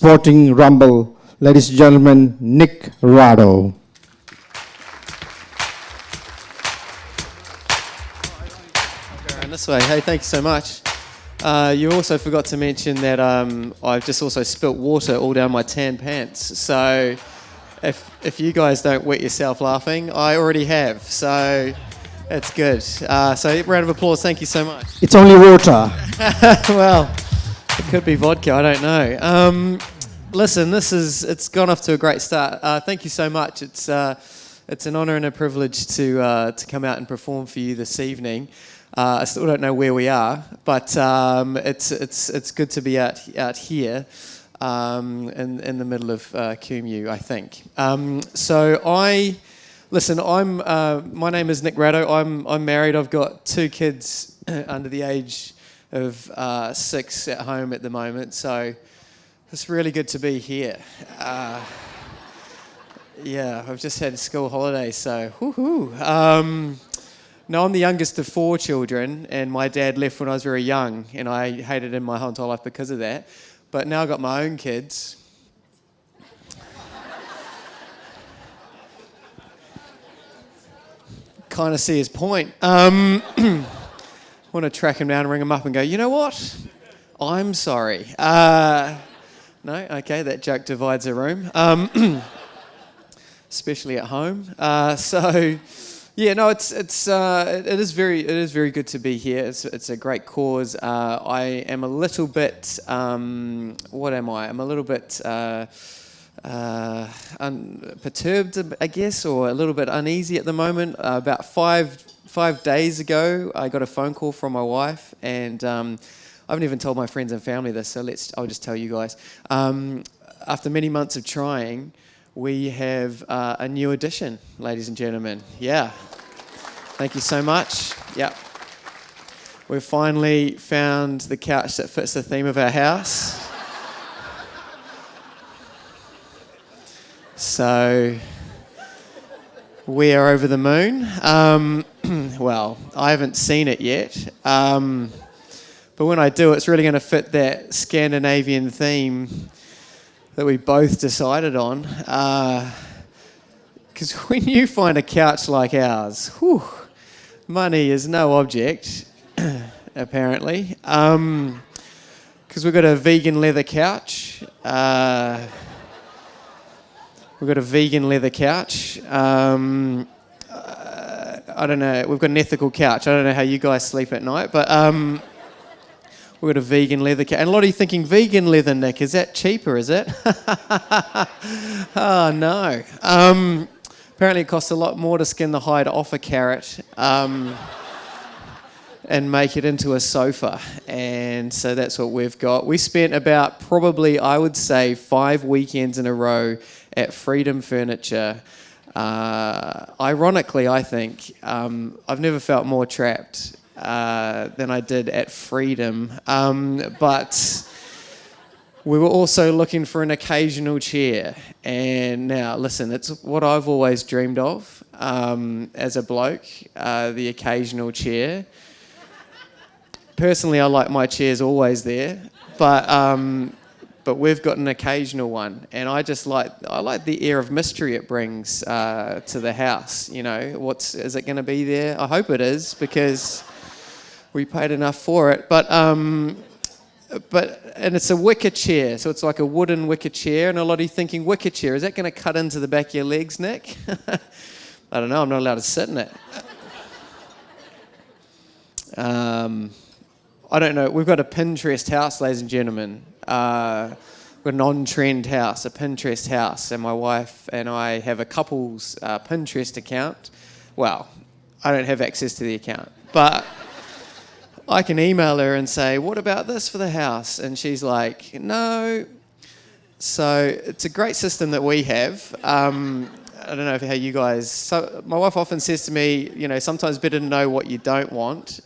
supporting Rumble. Ladies and gentlemen, Nick Rado. Around this way. Hey, thank you so much. You also forgot to mention that I've just also spilt water all down my tan pants. So if you guys don't wet yourself laughing, I already have. So it's good. So round of applause. Thank you so much. It's only water. Well, it could be vodka. I don't know. Listen, it's gone off to a great start. Thank you so much. It's an honour and a privilege to come out and perform for you this evening. I still don't know where we are, but it's good to be out here in the middle of QMU, I think. My name is Nick Rado. I'm married. I've got 2 kids under the age of 6 at home at the moment. So it's really good to be here. Yeah, I've just had school holidays, so woohoo. No, I'm the youngest of 4 children, and my dad left when I was very young, and I hated him my whole entire life because of that. But now I've got my own kids. Kind of see his point. Want to track him down and ring him up and go, you know what? I'm sorry. No? Okay, that joke divides a room. Especially at home. Yeah, no, it is very good to be here. It's a great cause. I am a little bit what am I? I'm a little bit perturbed, I guess, or a little bit uneasy at the moment. About five days ago, I got a phone call from my wife, and I haven't even told my friends and family this, so I'll just tell you guys. After many months of trying, we have a new addition, ladies and gentlemen. Yeah. Thank you so much. Yep. We've finally found the couch that fits the theme of our house. So we are over the moon. Well, I haven't seen it yet. But when I do, it's really going to fit that Scandinavian theme that we both decided on. Because when you find a couch like ours, money is no object, apparently. Because we've got a vegan leather couch. I don't know, we've got an ethical couch. I don't know how you guys sleep at night, but we've got a vegan leather couch. And a lot of you thinking, vegan leather, Nick, is that cheaper, is it? Oh, no. Apparently it costs a lot more to skin the hide off a carrot and make it into a sofa. And so that's what we've got. We spent about probably, I would say, 5 weekends in a row at Freedom Furniture. Ironically, I think, I've never felt more trapped than I did at Freedom. But we were also looking for an occasional chair. And now, listen, it's what I've always dreamed of as a bloke, the occasional chair. Personally, I like my chairs always there, but we've got an occasional one, and I like the air of mystery it brings to the house. You know, is it going to be there? I hope it is, because we paid enough for it. But it's a wicker chair, so it's like a wooden wicker chair, and a lot of you thinking, wicker chair, is that going to cut into the back of your legs, Nick? I don't know, I'm not allowed to sit in it. I don't know, we've got a Pinterest house, ladies and gentlemen. We've got an on-trend house, a Pinterest house, and my wife and I have a couple's Pinterest account. Well, I don't have access to the account, but I can email her and say, what about this for the house? And she's like, no. So it's a great system that we have. I don't know how you guys... So my wife often says to me, you know, sometimes better to know what you don't want.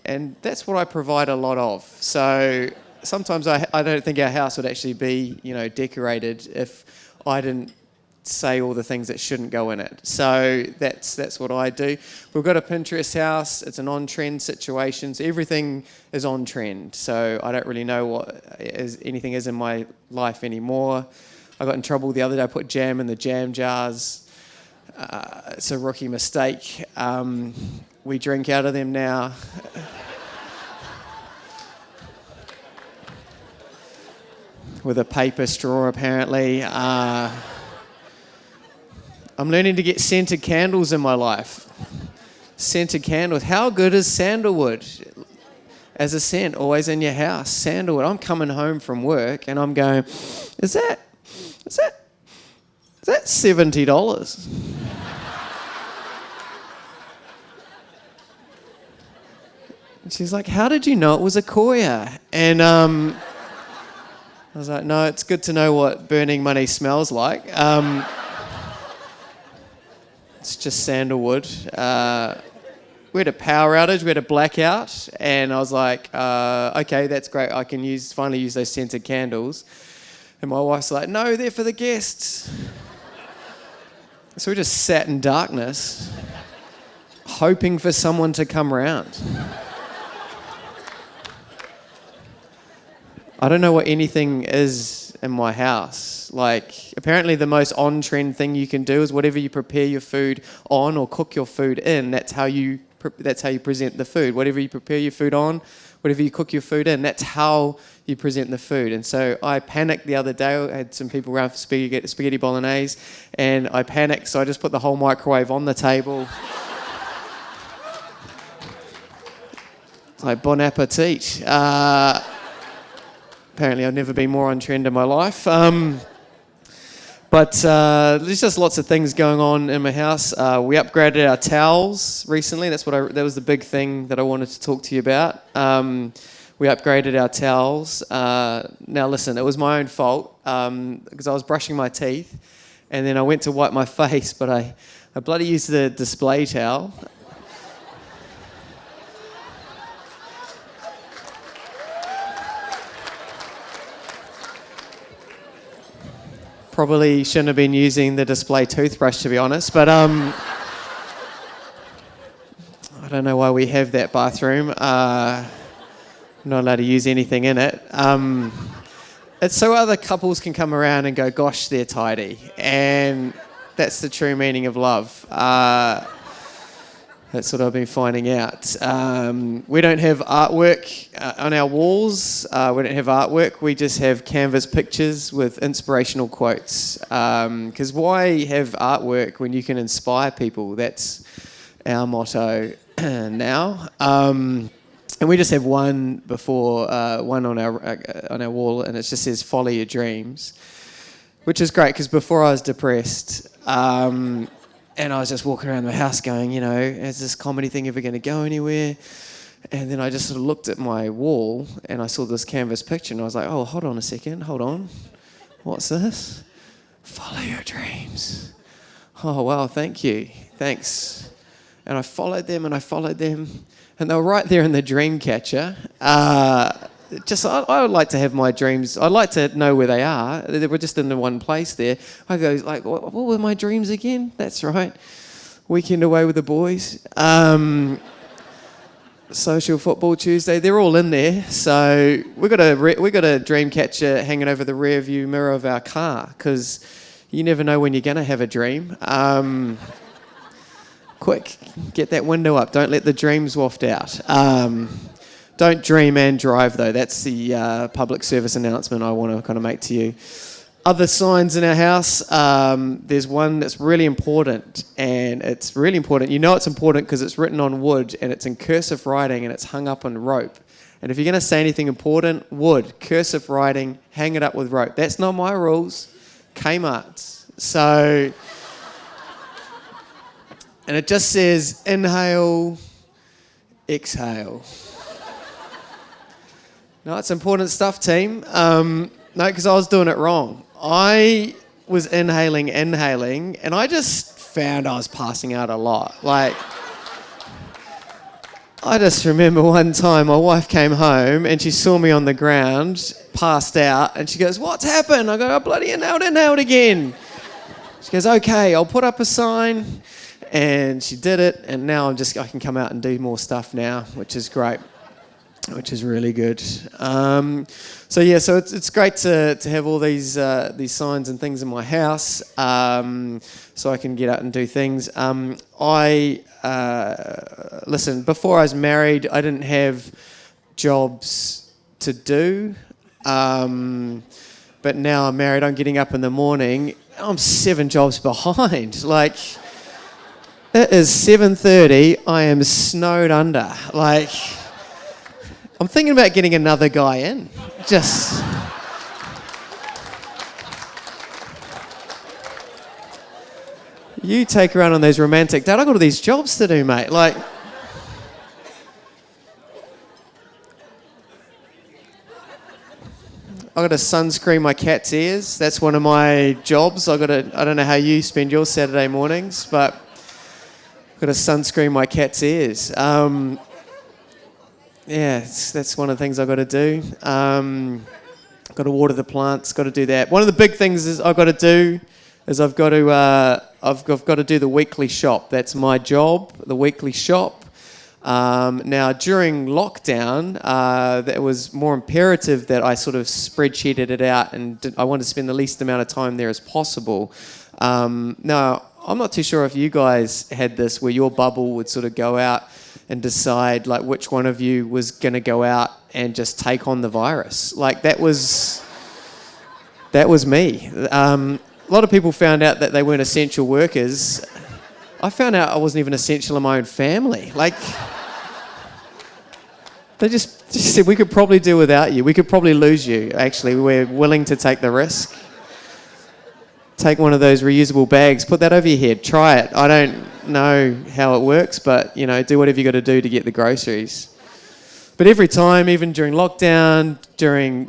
And that's what I provide a lot of. So sometimes I don't think our house would actually be, you know, decorated if I didn't say all the things that shouldn't go in it. So that's what I do. We've got a Pinterest house. It's an on-trend situation. So everything is on trend. So I don't really know what anything is in my life anymore. I got in trouble the other day. I put jam in the jam jars. It's a rookie mistake. We drink out of them now. With a paper straw, apparently. I'm learning to get scented candles in my life. Scented candles. How good is sandalwood as a scent? Always in your house. Sandalwood. I'm coming home from work and I'm going, is that $70? And she's like, how did you know it was a Koya? And I was like, no, it's good to know what burning money smells like. It's just sandalwood. We had a power outage, we had a blackout, and I was like, okay, that's great. I can finally use those scented candles. And my wife's like, no, they're for the guests. So we just sat in darkness, hoping for someone to come around. I don't know what anything is in my house. Like, apparently the most on-trend thing you can do is whatever you prepare your food on or cook your food in, that's how you present the food. Whatever you prepare your food on, whatever you cook your food in, that's how you present the food. And so I panicked the other day. I had some people around for spaghetti bolognese, and I panicked, so I just put the whole microwave on the table. Like, bon appetit. Apparently I've never been more on trend in my life. But there's just lots of things going on in my house. We upgraded our towels recently. That was the big thing that I wanted to talk to you about. We upgraded our towels. Now listen, it was my own fault because I was brushing my teeth and then I went to wipe my face, but I bloody used the display towel. Probably shouldn't have been using the display toothbrush, to be honest, but I don't know why we have that bathroom. I'm not allowed to use anything in it. It's so other couples can come around and go, gosh, they're tidy. And that's the true meaning of love. That's what I've been finding out. We don't have artwork on our walls. We don't have artwork. We just have canvas pictures with inspirational quotes. Because why have artwork when you can inspire people? That's our motto now. And we just have one on our wall, and it just says "Follow your dreams," which is great because before I was depressed. And I was just walking around the house going, is this comedy thing ever going to go anywhere? And then I just sort of looked at my wall and I saw this canvas picture and I was like, oh, hold on a second, hold on. What's this? Follow your dreams. Oh, wow, thank you. Thanks. And I followed them and they were right there in the dream catcher. I would like to have my dreams. I'd like to know where they are. They were just in the one place there. I go, like, what were my dreams again? That's right. Weekend away with the boys. Social football Tuesday. They're all in there. So we got a dream catcher hanging over the rear view mirror of our car because you never know when you're going to have a dream. Quick, get that window up. Don't let the dreams waft out. Don't dream and drive, though. That's the public service announcement I want to kind of make to you. Other signs in our house, there's one that's really important, and it's really important. You know it's important because it's written on wood, and it's in cursive writing, and it's hung up on rope. And if you're going to say anything important, wood, cursive writing, hang it up with rope. That's not my rules. Kmart's. So, and it just says, inhale, exhale. No, it's important stuff, team. No, because I was doing it wrong. I was inhaling, and I just found I was passing out a lot. Like, I just remember one time my wife came home and she saw me on the ground, passed out, and she goes, what's happened? I go, I bloody inhaled again. She goes, okay, I'll put up a sign. And she did it, and now I can come out and do more stuff now, which is great, which is really good. So it's great to have all these signs and things in my house, so I can get out and do things. Listen, before I was married, I didn't have jobs to do, but now I'm married, I'm getting up in the morning, I'm 7 jobs behind, like... It is 7:30, I am snowed under. Like, I'm thinking about getting another guy in. Just... You take around on those romantic dates. I've got all these jobs to do, mate. Like... I've got to sunscreen my cat's ears. That's one of my jobs. I don't know how you spend your Saturday mornings, but... Got to sunscreen my cat's ears. That's one of the things I've got to do. Got to water the plants. Got to do that. One of the big things I've got to do is I've got to do the weekly shop. That's my job, the weekly shop. Now during lockdown, it was more imperative that I sort of spreadsheeted it out, and I wanted to spend the least amount of time there as possible. Now. I'm not too sure if you guys had this where your bubble would sort of go out and decide like which one of you was going to go out and just take on the virus. Like that was me. A lot of people found out that they weren't essential workers. I found out I wasn't even essential in my own family. Like they just said we could probably do without you. We could probably lose you. Actually, we're willing to take the risk. Take one of those reusable bags, put that over your head, try it. I don't know how it works, but, do whatever you got to do to get the groceries. But every time, even during lockdown, during,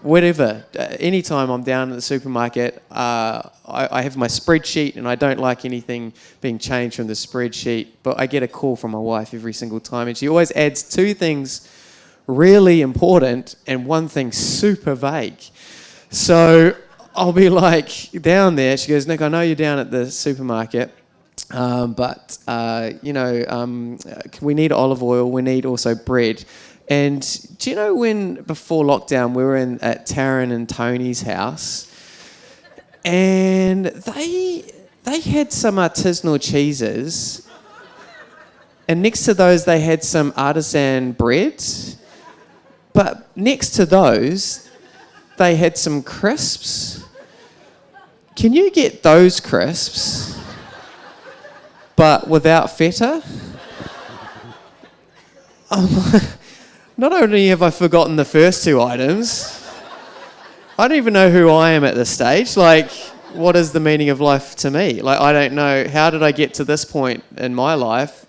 whatever, any time I'm down at the supermarket, I have my spreadsheet and I don't like anything being changed from the spreadsheet, but I get a call from my wife every single time and she always adds 2 things really important and 1 thing super vague. So... I'll be like down there. She goes, Nick, I know you're down at the supermarket, but we need olive oil. We need also bread. And do you know when before lockdown we were at Taryn and Tony's house, and they had some artisanal cheeses, and next to those they had some artisan breads, but next to those they had some crisps. Can you get those crisps, but without feta? Not only have I forgotten the first 2 items, I don't even know who I am at this stage. Like, what is the meaning of life to me? Like, I don't know, how did I get to this point in my life?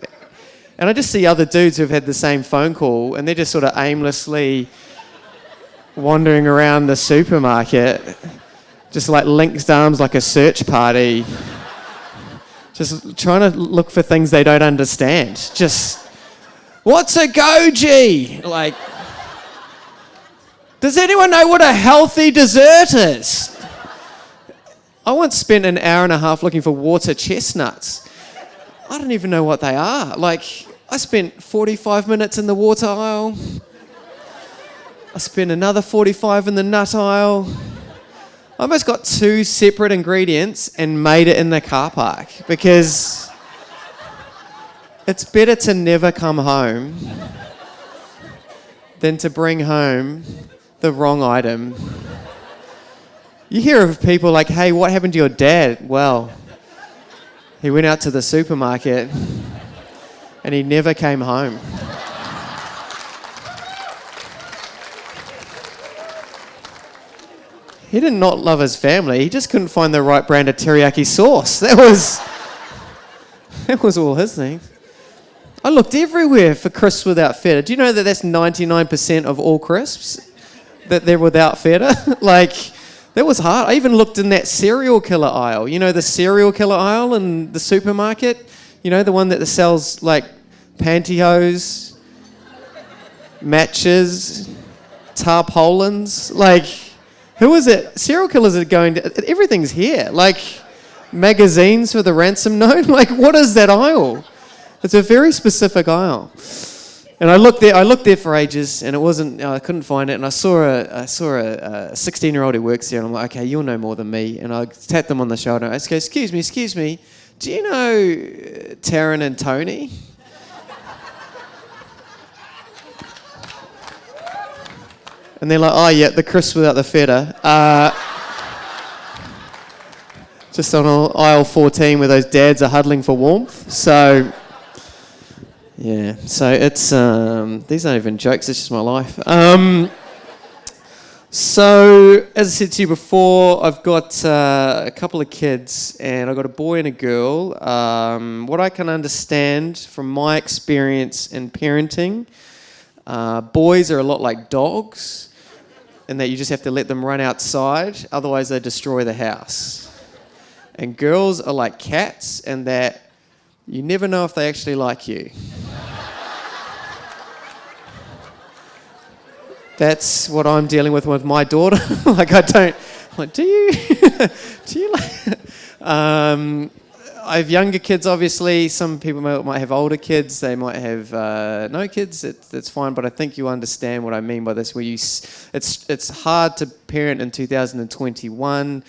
And I just see other dudes who've had the same phone call, and they're just sort of aimlessly wandering around the supermarket, just like linked arms like a search party, just trying to look for things they don't understand. Just, what's a goji? Like, does anyone know what a healthy dessert is? I once spent an hour and a half looking for water chestnuts. I don't even know what they are. Like, I spent 45 minutes in the water aisle. I spent another 45 in the nut aisle. I almost got 2 separate ingredients and made it in the car park because it's better to never come home than to bring home the wrong item. You hear of people like, hey, what happened to your dad? Well, he went out to the supermarket and he never came home. He did not love his family. He just couldn't find the right brand of teriyaki sauce. That was all his thing. I looked everywhere for crisps without feta. Do you know that that's 99% of all crisps? That they're without feta? Like, that was hard. I even looked in that serial killer aisle. You know, the serial killer aisle in the supermarket? You know, the one that sells, like, pantyhose, matches, tarpaulins. Like, who is it? Serial killers are going to... Everything's here. Like, magazines for the ransom note? Like, what is that aisle? It's a very specific aisle. And I looked there for ages, and it wasn't. I couldn't find it. And I saw a 16-year-old who works there, and I'm like, okay, you'll know more than me. And I tapped them on the shoulder. I go, excuse me. Do you know Taryn and Tony? And they're like, oh yeah, the crisp without the feta. Just on aisle 14 where those dads are huddling for warmth. So. Yeah, so it's, these aren't even jokes, it's just my life. So, as I said to you before, I've got a couple of kids, and I've got a boy and a girl. What I can understand from my experience in parenting, boys are a lot like dogs, in that you just have to let them run outside, otherwise they destroy the house. And girls are like cats, in that you never know if they actually like you. That's what I'm dealing with my daughter. Like, do you? Do you like? I have younger kids, obviously. Some people might have older kids. They might have no kids. That's fine. But I think you understand what I mean by this. Where it's hard to parent in 2021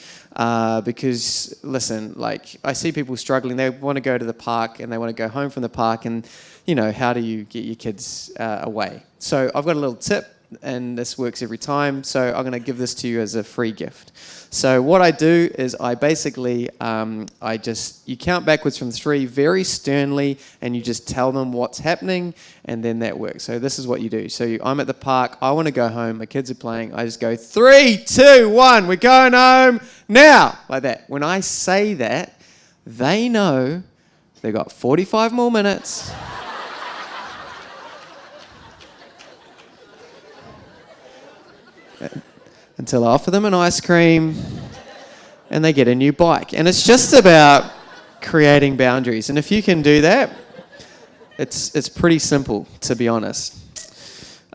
because, listen, like, I see people struggling. They want to go to the park and they want to go home from the park, and how do you get your kids away? So I've got a little tip. And this works every time, so I'm going to give this to you as a free gift. So what I do is I basically, you count backwards from 3 very sternly, and you just tell them what's happening, and then that works. So this is what you do. So I'm at the park, I want to go home, my kids are playing, I just go 3, 2, 1, we're going home now, like that. When I say that, they know they've got 45 more minutes. Until I offer them an ice cream and they get a new bike. And it's just about creating boundaries. And if you can do that, it's pretty simple, to be honest.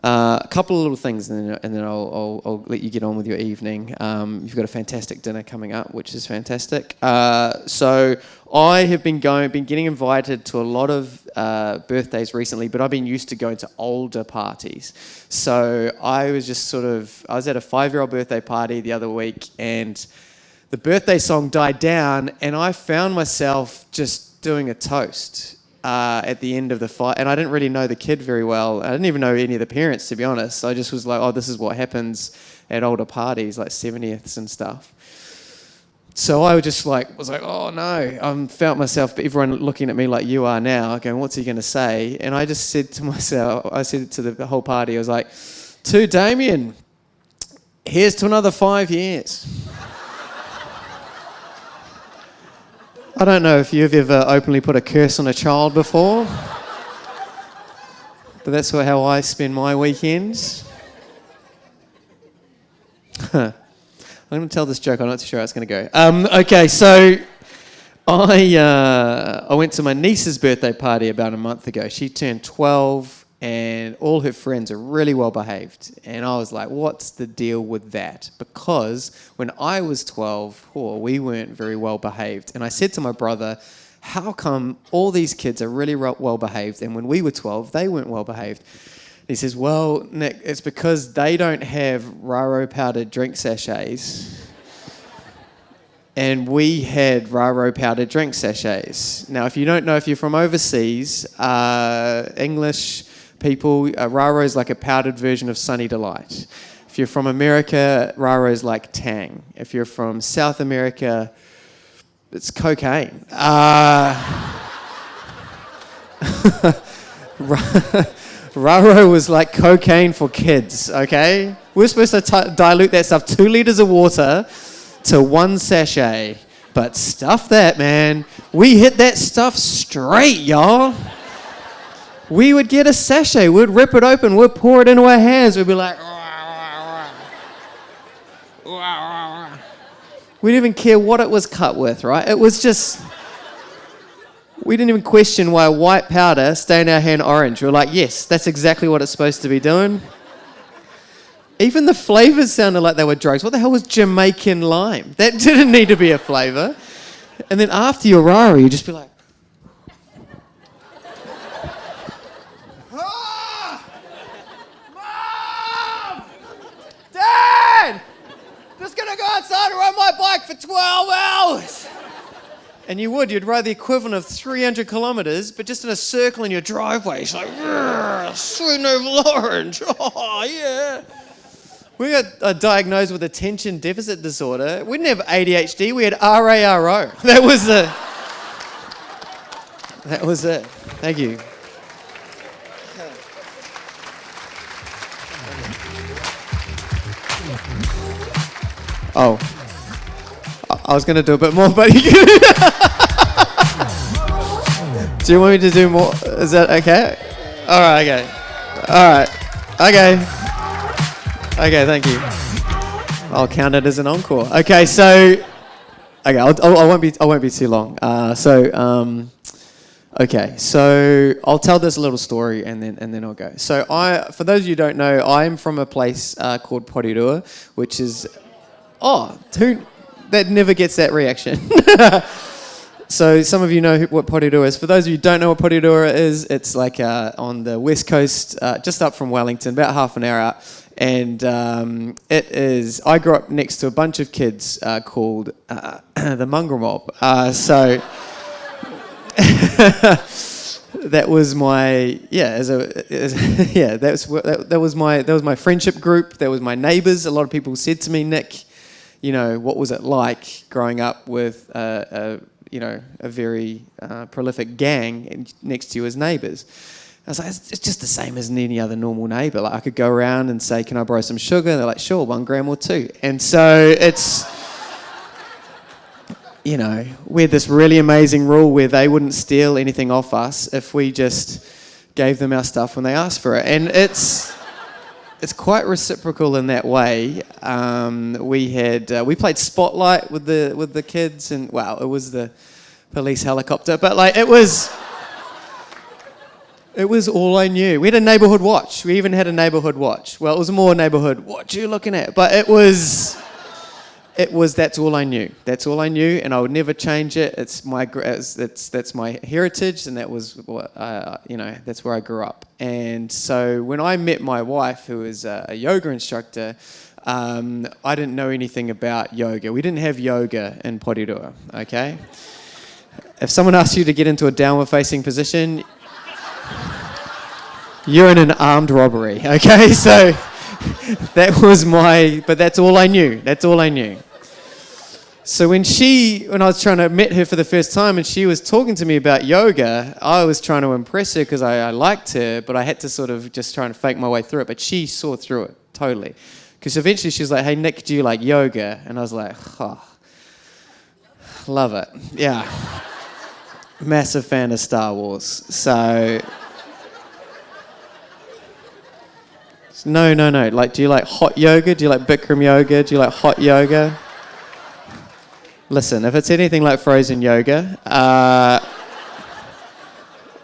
A couple of little things, and then I'll let you get on with your evening. You've got a fantastic dinner coming up, which is fantastic. So I have been getting invited to a lot of birthdays recently, but I've been used to going to older parties. So I was at a 5-year-old birthday party the other week, and the birthday song died down, and I found myself just doing a toast. At the end of the fight, and I didn't really know the kid very well. I didn't even know any of the parents, to be honest. I just was like, oh, this is what happens at older parties, like 70ths and stuff. So I was like, oh no. I felt myself, everyone looking at me like you are now, going, what's he going to say? And I just said to myself, I said to the whole party, I was like, to Damien, here's to another 5 years. I don't know if you've ever openly put a curse on a child before, but that's how I spend my weekends. I'm going to tell this joke. I'm not too sure how it's going to go. Okay, so I went to my niece's birthday party about a month ago. She turned 12, and all her friends are really well behaved. And I was like, what's the deal with that? Because when I was 12, we weren't very well behaved. And I said to my brother, how come all these kids are really well behaved, and when we were 12, they weren't well behaved? He says, well, Nick, it's because they don't have Raro powdered drink sachets. And we had Raro powdered drink sachets. Now, if you don't know, if you're from overseas, English people, Raro is like a powdered version of Sunny Delight. If you're from America, Raro is like Tang. If you're from South America, it's cocaine. Raro was like cocaine for kids, okay? We're supposed to dilute that stuff 2 litres of water to 1 sachet. But stuff that, man. We hit that stuff straight, y'all. We would get a sachet, we'd rip it open, we'd pour it into our hands, we'd be like, we didn't even care what it was cut with, right? It was just, we didn't even question why white powder stained our hand orange. We were like, yes, that's exactly what it's supposed to be doing. Even the flavours sounded like they were drugs. What the hell was Jamaican lime? That didn't need to be a flavour. And then after your rara, you just be like, ah! Mom! Dad! Just gonna go outside and ride my bike for 12 hours. And you'd ride the equivalent of 300 kilometers, but just in a circle in your driveway. It's like, sweet Nova Orange. Oh, yeah. We got diagnosed with attention deficit disorder. We didn't have ADHD, we had RARO. That was it. Thank you. Oh. I was going to do a bit more, but you can... Do you want me to do more? Is that okay? All right, okay. All right. Okay. Okay, thank you. I'll count it as an encore. Okay, so... Okay, I won't be too long. Okay, so I'll tell this little story and then I'll go. So for those of you who don't know, I'm from a place called Porirua, which is... that never gets that reaction. So some of you know what Porirua is. For those of you who don't know what Porirua is, it's like on the west coast, just up from Wellington, about half an hour out. And it is, I grew up next to a bunch of kids called the Mongrel Mob. That was my that was my friendship group. That was my neighbours. A lot of people said to me, Nick, you know, what was it like growing up with a very prolific gang next to you as neighbours? I was like, it's just the same as any other normal neighbour. Like I could go around and say, can I borrow some sugar? And they're like, sure, 1 gram or 2. And so it's, you know, we had this really amazing rule where they wouldn't steal anything off us if we just gave them our stuff when they asked for it. And it's quite reciprocal in that way. We played Spotlight with the kids, and wow, it was the police helicopter, but like it was all I knew. We had a neighbourhood watch. We even had a neighbourhood watch. Well, it was more neighbourhood. What are you looking at? But it was. That's all I knew. That's all I knew, and I would never change it. That's my heritage, and that was what that's where I grew up. And so when I met my wife, who was a yoga instructor, I didn't know anything about yoga. We didn't have yoga in Porirua. Okay. If someone asks you to get into a downward-facing position, you're in an armed robbery. Okay, so. But that's all I knew. That's all I knew. So when I was trying to meet her for the first time and she was talking to me about yoga, I was trying to impress her because I liked her, but I had to sort of just try and fake my way through it. But she saw through it totally. Because eventually she was like, hey, Nick, do you like yoga? And I was like, love it. Yeah. Massive fan of Star Wars. So... No. Like, do you like hot yoga? Do you like Bikram yoga? Do you like hot yoga? Listen, if it's anything like frozen yoga,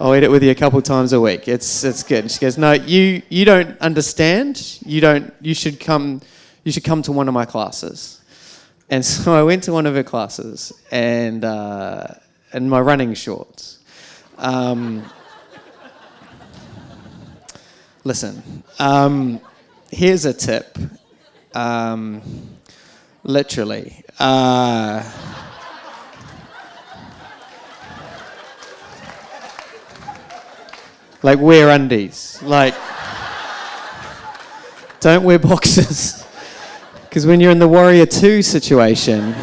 I'll eat it with you a couple times a week. It's good. And she goes, no, you don't understand. You should come to one of my classes. And so I went to one of her classes, and in my running shorts. Listen, here's a tip. Literally. Like, wear undies. Like, don't wear boxers. Because when you're in the Warrior 2 situation,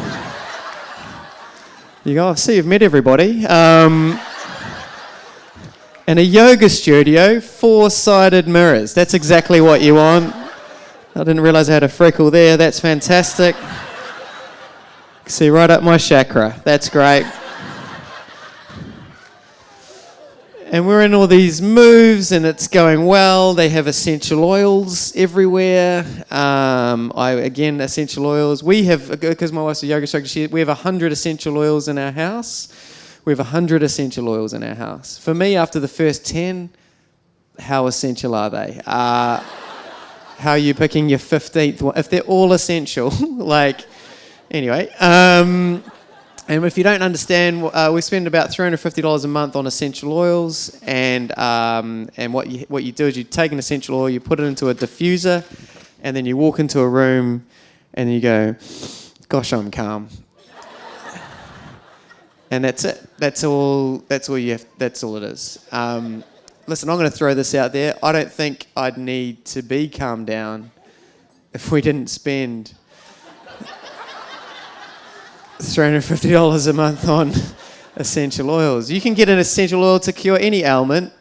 you go, see, you've met everybody. In a yoga studio, 4-sided mirrors. That's exactly what you want. I didn't realise I had a freckle there. That's fantastic. See right up my chakra. That's great. And we're in all these moves and it's going well. They have essential oils everywhere. Essential oils. We have, because my wife's a yoga instructor, we have 100 essential oils in our house. We have 100 essential oils in our house. For me, after the first 10, how essential are they? How are you picking your 15th one? If they're all essential, like, anyway. And if you don't understand, we spend about $350 a month on essential oils, and what you do is you take an essential oil, you put it into a diffuser, and then you walk into a room, and you go, "Gosh, I'm calm," and that's it. That's all you have. That's all it is. Listen, I'm going to throw this out there. I don't think I'd need to be calmed down if we didn't spend $350 a month on essential oils. You can get an essential oil to cure any ailment,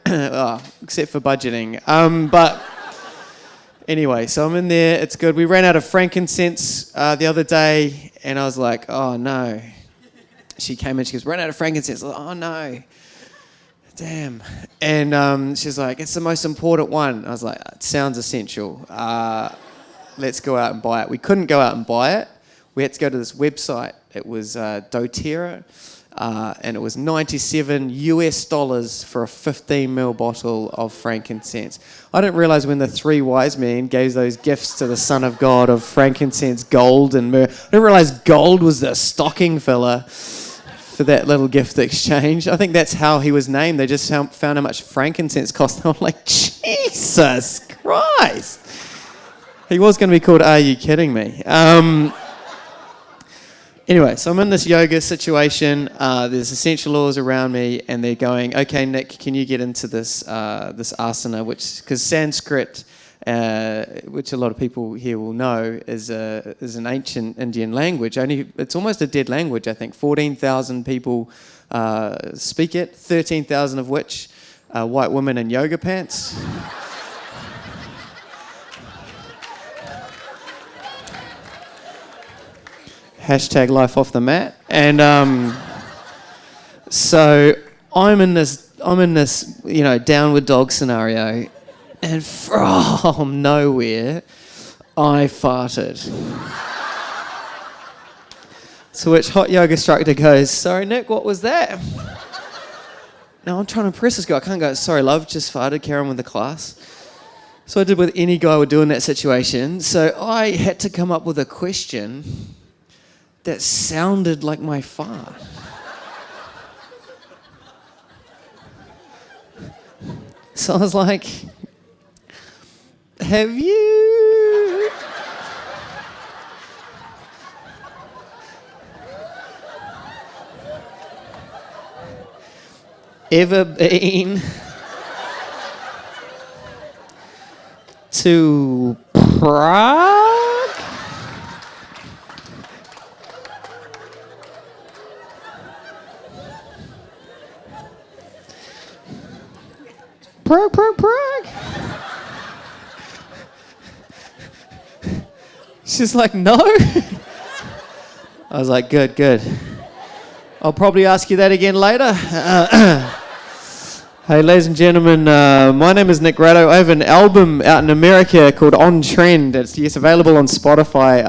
except for budgeting. But anyway, so I'm in there. It's good. We ran out of frankincense the other day, and I was like, "Oh no." She came in. She goes, "Ran out of frankincense." I was like, "Oh no, damn." And she's like, "It's the most important one." I was like, "It sounds essential. Let's go out and buy it." We couldn't go out and buy it. We had to go to this website. It was doTERRA, and it was $97 for a 15ml bottle of frankincense. I didn't realize when the three wise men gave those gifts to the Son of God of frankincense, gold, and myrrh. I didn't realize gold was the stocking filler for that little gift exchange. I think that's how he was named. They just found how much frankincense cost. I'm like, Jesus Christ. He was going to be called Are You Kidding Me? Anyway, so I'm in this yoga situation. There's essential oils around me, and they're going, "Okay, Nick, can you get into this asana?" Because Sanskrit, which a lot of people here will know, is an ancient Indian language. It's almost a dead language. I think 14,000 people speak it. 13,000 of which are white women in yoga pants. Hashtag life off the mat. And so I'm in this downward dog scenario, and from nowhere I farted. To which hot yoga instructor goes, "Sorry, Nick, what was that?" Now I'm trying to impress this guy. I can't go, "Sorry, love, just farted, carry on with the class." So I did what any guy would do in that situation. So I had to come up with a question that sounded like my fart. So I was like, "Have you ever been to Prague?" Prague. She's like, "No." I was like, good. I'll probably ask you that again later. Hey, ladies and gentlemen, my name is Nick Rado. I have an album out in America called On Trend. It's available on Spotify.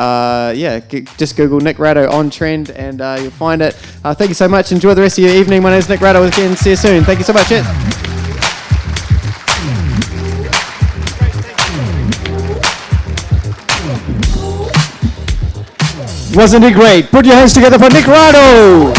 Just Google Nick Rado On Trend, and you'll find it. Thank you so much. Enjoy the rest of your evening. My name is Nick Rado. Again, see you soon. Thank you so much. Cheers. Wasn't he great? Put your hands together for Nick Rado.